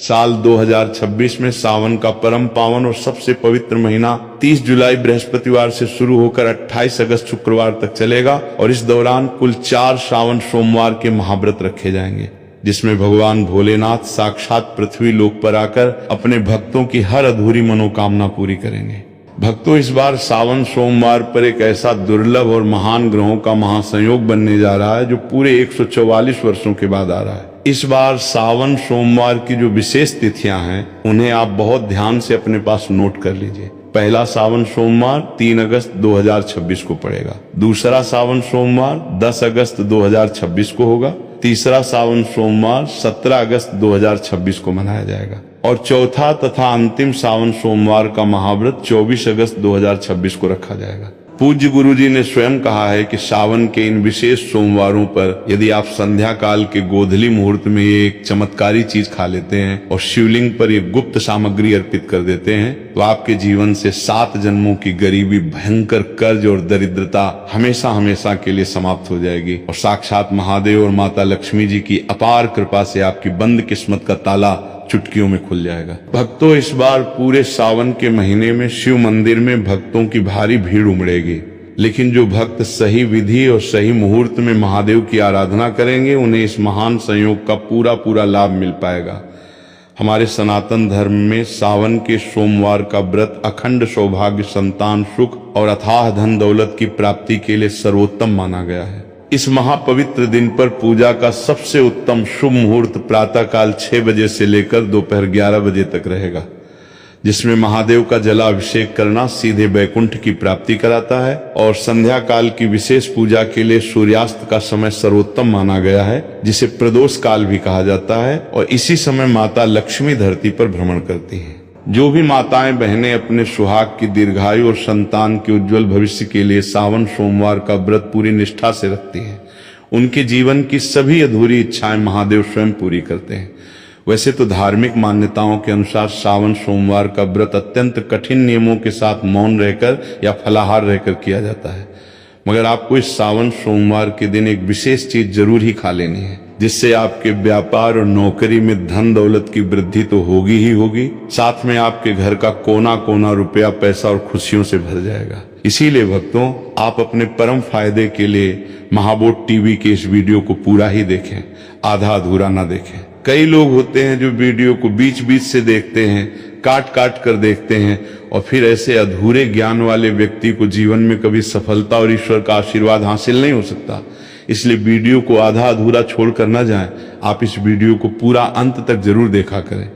साल 2026 में सावन का परम पावन और सबसे पवित्र महीना 30 जुलाई बृहस्पतिवार से शुरू होकर 28 अगस्त शुक्रवार तक चलेगा और इस दौरान कुल 4 श्रावण सोमवार के महाव्रत रखे जाएंगे, जिसमें भगवान भोलेनाथ साक्षात पृथ्वी लोक पर आकर अपने भक्तों की हर अधूरी मनोकामना पूरी करेंगे। भक्तों, इस बार सावन सोमवार पर एक ऐसा दुर्लभ और महान ग्रहों का महासंयोग बनने जा रहा है जो पूरे 144 वर्षों के बाद आ रहा है। इस बार सावन सोमवार की जो विशेष तिथियां हैं उन्हें आप बहुत ध्यान से अपने पास नोट कर लीजिए। पहला सावन सोमवार 3 अगस्त 2026 को पड़ेगा। दूसरा सावन सोमवार 10 अगस्त 2026 को होगा। तीसरा सावन सोमवार 17 अगस्त 2026 को मनाया जाएगा और चौथा तथा अंतिम सावन सोमवार का महाव्रत 24 अगस्त 2026 को रखा जाएगा। पूज्य गुरुजी ने स्वयं कहा है कि सावन के इन विशेष सोमवारों पर यदि आप संध्या काल के गोधली मुहूर्त में ये एक चमत्कारी चीज खा लेते हैं और शिवलिंग पर ये गुप्त सामग्री अर्पित कर देते हैं तो आपके जीवन से 7 जन्मों की गरीबी, भयंकर कर्ज और दरिद्रता हमेशा हमेशा के लिए समाप्त हो जाएगी और साक्षात महादेव और माता लक्ष्मी जी की अपार कृपा से आपकी बंद किस्मत का ताला चुटकियों में खुल जाएगा। भक्तों, इस बार पूरे सावन के महीने में शिव मंदिर में भक्तों की भारी भीड़ उमड़ेगी, लेकिन जो भक्त सही विधि और सही मुहूर्त में महादेव की आराधना करेंगे उन्हें इस महान संयोग का पूरा लाभ मिल पाएगा। हमारे सनातन धर्म में सावन के सोमवार का व्रत अखंड सौभाग्य, संतान सुख और अथाह धन दौलत की प्राप्ति के लिए सर्वोत्तम माना गया है। इस महापवित्र दिन पर पूजा का सबसे उत्तम शुभ मुहूर्त प्रातः काल 6 बजे से लेकर दोपहर 11 बजे तक रहेगा, जिसमें महादेव का जलाभिषेक करना सीधे बैकुंठ की प्राप्ति कराता है और संध्या काल की विशेष पूजा के लिए सूर्यास्त का समय सर्वोत्तम माना गया है, जिसे प्रदोष काल भी कहा जाता है और इसी समय माता लक्ष्मी धरती पर भ्रमण करती हैं। जो भी माताएं बहनें अपने सुहाग की दीर्घायु और संतान के उज्जवल भविष्य के लिए सावन सोमवार का व्रत पूरी निष्ठा से रखती हैं, उनके जीवन की सभी अधूरी इच्छाएं महादेव स्वयं पूरी करते हैं। वैसे तो धार्मिक मान्यताओं के अनुसार सावन सोमवार का व्रत अत्यंत कठिन नियमों के साथ मौन रहकर या फलाहार रहकर किया जाता है, मगर आपको इस सावन सोमवार के दिन एक विशेष चीज जरूर ही खा लेनी है, जिससे आपके व्यापार और नौकरी में धन दौलत की वृद्धि तो होगी ही होगी, साथ में आपके घर का कोना कोना रुपया, पैसा और खुशियों से भर जाएगा। इसीलिए भक्तों, आप अपने परम फायदे के लिए महाबोध टीवी के इस वीडियो को पूरा ही देखें, आधा अधूरा ना देखें। कई लोग होते हैं जो वीडियो को बीच बीच से देखते हैं, काट काट कर देखते हैं और फिर ऐसे अधूरे ज्ञान वाले व्यक्ति को जीवन में कभी सफलता और ईश्वर का आशीर्वाद हासिल नहीं हो सकता। इसलिए वीडियो को आधा अधूरा छोड़कर न जाएं, आप इस वीडियो को पूरा अंत तक जरूर देखा करें।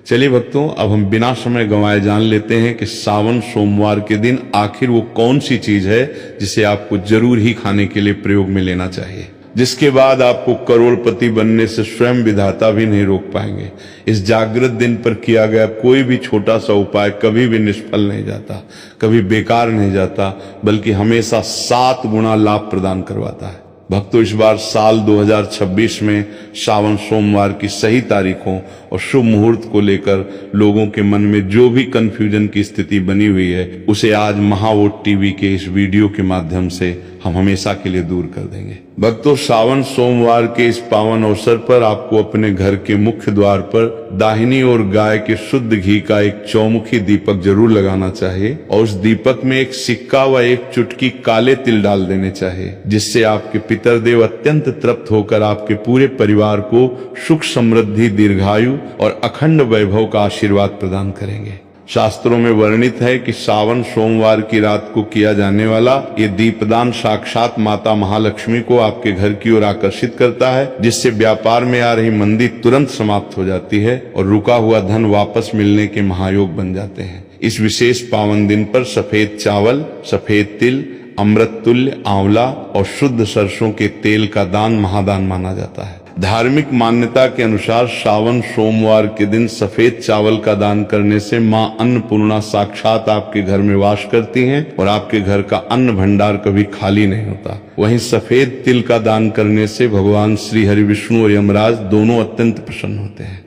चलिए भक्तों, अब हम बिना समय गंवाए जान लेते हैं कि सावन सोमवार के दिन आखिर वो कौन सी चीज है जिसे आपको जरूर ही खाने के लिए प्रयोग में लेना चाहिए, जिसके बाद आपको करोड़पति बनने से स्वयं विधाता भी नहीं रोक पाएंगे। इस जागृत दिन पर किया गया कोई भी छोटा सा उपाय कभी भी निष्फल नहीं जाता, कभी बेकार नहीं जाता, बल्कि हमेशा 7 गुना लाभ प्रदान करवाता है। भक्तों, इस बार साल 2026 में सावन सोमवार की सही तारीखों और शुभ मुहूर्त को लेकर लोगों के मन में जो भी कंफ्यूजन की स्थिति बनी हुई है उसे आज महावोट टीवी के इस वीडियो के माध्यम से हम हमेशा के लिए दूर कर देंगे। भक्तों, सावन सोमवार के इस पावन अवसर पर आपको अपने घर के मुख्य द्वार पर दाहिनी ओर गाय के शुद्ध घी का एक चौमुखी दीपक जरूर लगाना चाहिए और उस दीपक में एक सिक्का व एक चुटकी काले तिल डाल देने चाहिए, जिससे आपके पितरदेव अत्यंत तृप्त होकर आपके पूरे परिवार को सुख, समृद्धि, दीर्घायु और अखंड वैभव का आशीर्वाद प्रदान करेंगे। शास्त्रों में वर्णित है कि सावन सोमवार की रात को किया जाने वाला ये दीपदान साक्षात माता महालक्ष्मी को आपके घर की ओर आकर्षित करता है, जिससे व्यापार में आ रही मंदी तुरंत समाप्त हो जाती है और रुका हुआ धन वापस मिलने के महायोग बन जाते हैं। इस विशेष पावन दिन पर सफेद चावल, सफेद तिल, अमृत तुल्य आंवला और शुद्ध सरसों के तेल का दान महादान माना जाता है। धार्मिक मान्यता के अनुसार सावन सोमवार के दिन सफेद चावल का दान करने से मां अन्नपूर्णा साक्षात आपके घर में वास करती हैं और आपके घर का अन्न भंडार कभी खाली नहीं होता। वहीं सफेद तिल का दान करने से भगवान श्री हरि विष्णु और यमराज दोनों अत्यंत प्रसन्न होते हैं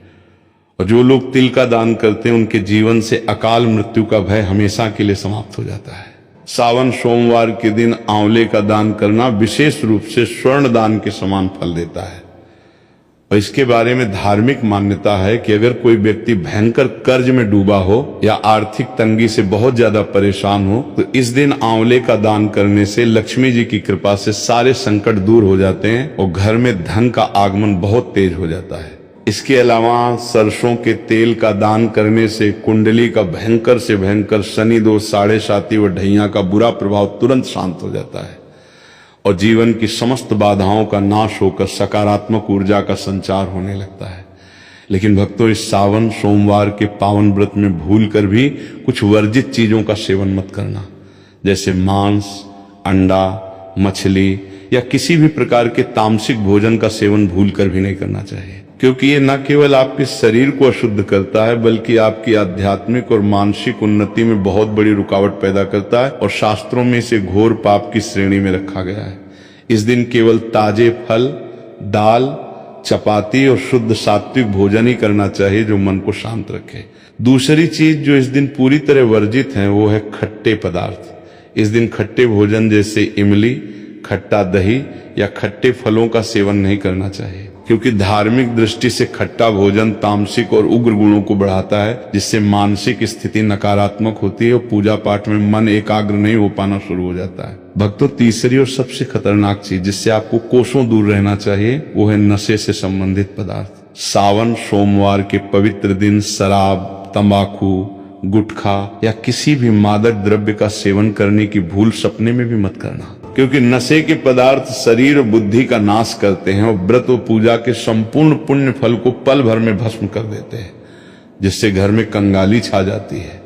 और जो लोग तिल का दान करते हैं उनके जीवन से अकाल मृत्यु का भय हमेशा के लिए समाप्त हो जाता है। सावन सोमवार के दिन आंवले का दान करना विशेष रूप से स्वर्ण दान के समान फल देता है। और इसके बारे में धार्मिक मान्यता है कि अगर कोई व्यक्ति भयंकर कर्ज में डूबा हो या आर्थिक तंगी से बहुत ज्यादा परेशान हो तो इस दिन आंवले का दान करने से लक्ष्मी जी की कृपा से सारे संकट दूर हो जाते हैं और घर में धन का आगमन बहुत तेज हो जाता है। इसके अलावा सरसों के तेल का दान करने से कुंडली का भयंकर से भयंकर शनि दोष, साढ़े साती व ढैया का बुरा प्रभाव तुरंत शांत हो जाता है और जीवन की समस्त बाधाओं का नाश होकर सकारात्मक ऊर्जा का संचार होने लगता है। लेकिन भक्तों, इस सावन सोमवार के पावन व्रत में भूल कर भी कुछ वर्जित चीजों का सेवन मत करना, जैसे मांस, अंडा, मछली या किसी भी प्रकार के तामसिक भोजन का सेवन भूल कर भी नहीं करना चाहिए, क्योंकि ये न केवल आपके शरीर को अशुद्ध करता है बल्कि आपकी आध्यात्मिक और मानसिक उन्नति में बहुत बड़ी रुकावट पैदा करता है और शास्त्रों में इसे घोर पाप की श्रेणी में रखा गया है। इस दिन केवल ताजे फल, दाल, चपाती और शुद्ध सात्विक भोजन ही करना चाहिए जो मन को शांत रखे। दूसरी चीज जो इस दिन पूरी तरह वर्जित है वो है खट्टे पदार्थ। इस दिन खट्टे भोजन जैसे इमली, खट्टा दही या खट्टे फलों का सेवन नहीं करना चाहिए, क्योंकि धार्मिक दृष्टि से खट्टा भोजन तामसिक और उग्र गुणों को बढ़ाता है, जिससे मानसिक स्थिति नकारात्मक होती है और पूजा पाठ में मन एकाग्र नहीं हो पाना शुरू हो जाता है। भक्तों, तीसरी और सबसे खतरनाक चीज जिससे आपको कोसों दूर रहना चाहिए वो है नशे से संबंधित पदार्थ। सावन सोमवार के पवित्र दिन शराब, तंबाकू, गुटखा या किसी भी मादक द्रव्य का सेवन करने की भूल सपने में भी मत करना, क्योंकि नशे के पदार्थ शरीर और बुद्धि का नाश करते हैं और व्रत और पूजा के संपूर्ण पुण्य फल को पल भर में भस्म कर देते हैं, जिससे घर में कंगाली छा जाती है।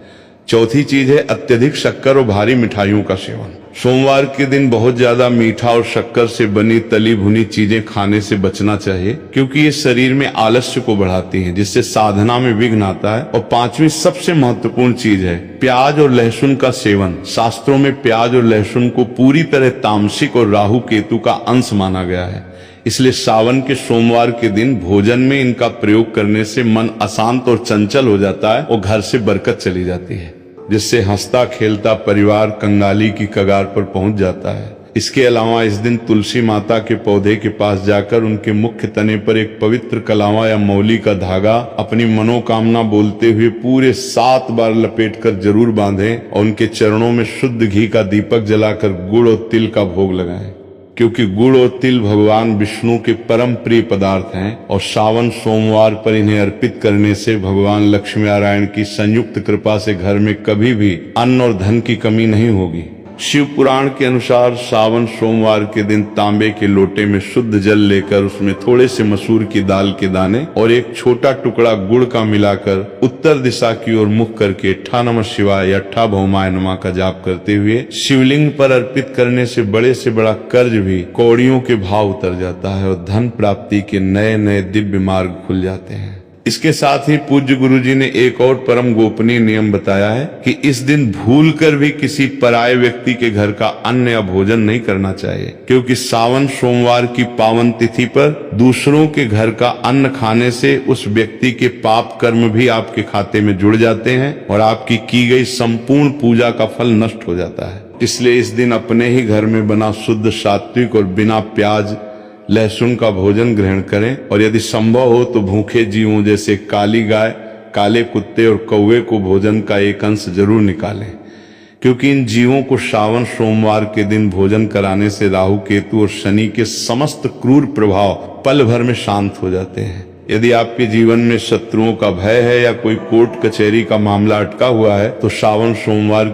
चौथी चीज है अत्यधिक शक्कर और भारी मिठाइयों का सेवन। सोमवार के दिन बहुत ज्यादा मीठा और शक्कर से बनी तली भुनी चीजें खाने से बचना चाहिए, क्योंकि ये शरीर में आलस्य को बढ़ाती हैं, जिससे साधना में विघ्न आता है। और पांचवी सबसे महत्वपूर्ण चीज है प्याज और लहसुन का सेवन। शास्त्रों में प्याज और लहसुन को पूरी तरह तामसिक और राहु केतु का अंश माना गया है, इसलिए सावन के सोमवार के दिन भोजन में इनका प्रयोग करने से मन अशांत और चंचल हो जाता है और घर से बरकत चली जाती है, जिससे हंसता खेलता परिवार कंगाली की कगार पर पहुंच जाता है। इसके अलावा इस दिन तुलसी माता के पौधे के पास जाकर उनके मुख्य तने पर एक पवित्र कलावा या मौली का धागा अपनी मनोकामना बोलते हुए पूरे 7 बार लपेटकर जरूर बांधें और उनके चरणों में शुद्ध घी का दीपक जलाकर गुड़ और तिल का भोग लगाएं, क्योंकि गुड़ और तिल भगवान विष्णु के परम प्रिय पदार्थ हैं और सावन सोमवार पर इन्हें अर्पित करने से भगवान लक्ष्मी नारायण की संयुक्त कृपा से घर में कभी भी अन्न और धन की कमी नहीं होगी। शिव पुराण के अनुसार सावन सोमवार के दिन तांबे के लोटे में शुद्ध जल लेकर उसमें थोड़े से मसूर की दाल के दाने और एक छोटा टुकड़ा गुड़ का मिलाकर उत्तर दिशा की ओर मुख करके ठा नमः शिवाय या ठा भौमाय नमः का जाप करते हुए शिवलिंग पर अर्पित करने से बड़े से बड़ा कर्ज भी कौड़ियों के भाव उतर जाता है और धन प्राप्ति के नए नए दिव्य मार्ग खुल जाते हैं। इसके साथ ही पूज्य गुरुजी ने एक और परम गोपनीय नियम बताया है कि इस दिन भूल कर भी किसी पराये व्यक्ति के घर का अन्न या भोजन नहीं करना चाहिए, क्योंकि सावन सोमवार की पावन तिथि पर दूसरों के घर का अन्न खाने से उस व्यक्ति के पाप कर्म भी आपके खाते में जुड़ जाते हैं और आपकी की गई संपूर्ण पूजा का फल नष्ट हो जाता है। इसलिए इस दिन अपने ही घर में बना शुद्ध सात्विक और बिना प्याज लहसुन का भोजन ग्रहण करें और यदि संभव हो तो भूखे जीवों जैसे काली गाय, काले कुत्ते और कौवे को भोजन का एक अंश जरूर निकालें, क्योंकि इन जीवों को सावन सोमवार के दिन भोजन कराने से राहु केतु और शनि के समस्त क्रूर प्रभाव पल भर में शांत हो जाते हैं। यदि आपके जीवन में शत्रुओं का भय है या कोई कोर्ट कचहरी का मामला अटका हुआ है तो सावन सोमवार